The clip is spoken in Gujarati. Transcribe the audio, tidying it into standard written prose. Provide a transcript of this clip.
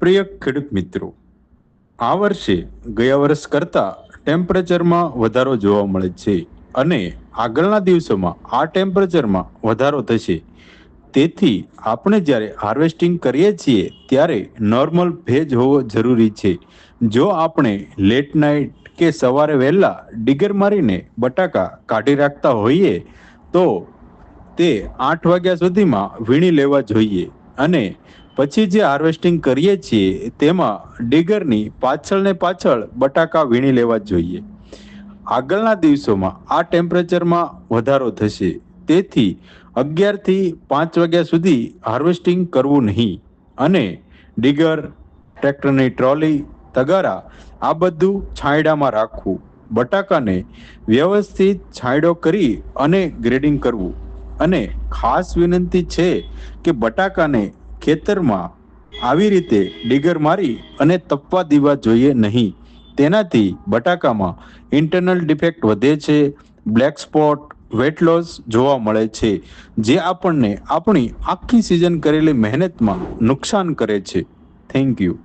પ્રિય ખેડૂત મિત્રો, આ વર્ષે ગયા વર્ષ કરતાં ટેમ્પરેચરમાં વધારો જોવા મળે છે અને આગળના દિવસોમાં આ ટેમ્પરેચરમાં વધારો થશે. તેથી આપણે જ્યારે હાર્વેસ્ટિંગ કરીએ છીએ ત્યારે નોર્મલ ભેજ હોવો જરૂરી છે. જો આપણે લેટ નાઇટ કે સવારે વહેલા ડિગર મારીને બટાકા કાઢી રાખતા હોઈએ તો તે 8 વાગ્યા સુધીમાં વીણી લેવા જોઈએ અને પછી જે હાર્વેસ્ટિંગ કરીએ છીએ તેમાં ડિગરની પાછળ ને પાછળ બટાકા વીણી લેવા જોઈએ. આગળના દિવસોમાં આ ટેમ્પરેચરમાં વધારો થશે, તેથી 11 થી 5 વાગ્યા સુધી હાર્વેસ્ટિંગ કરવું નહીં અને ડિગર, ટ્રેક્ટરની ટ્રોલી, તગારા આ બધું છાંયડામાં રાખવું. બટાકાને વ્યવસ્થિત છાંયડો કરી અને ગ્રેડિંગ કરવું. અને ખાસ વિનંતી છે કે બટાકાને ખેતરમાં આવી રીતે ડિગર મારી અને તપવા દેવા જોઈએ નહીં. તેનાથી બટાકામાં ઇન્ટરનલ ડિફેક્ટ વધે છે, બ્લેક સ્પોટ, વેટ લોસ જોવા મળે છે, જે આપણને આપણી આખી સિઝન કરેલી મહેનતમાં નુકસાન કરે છે. Thank you.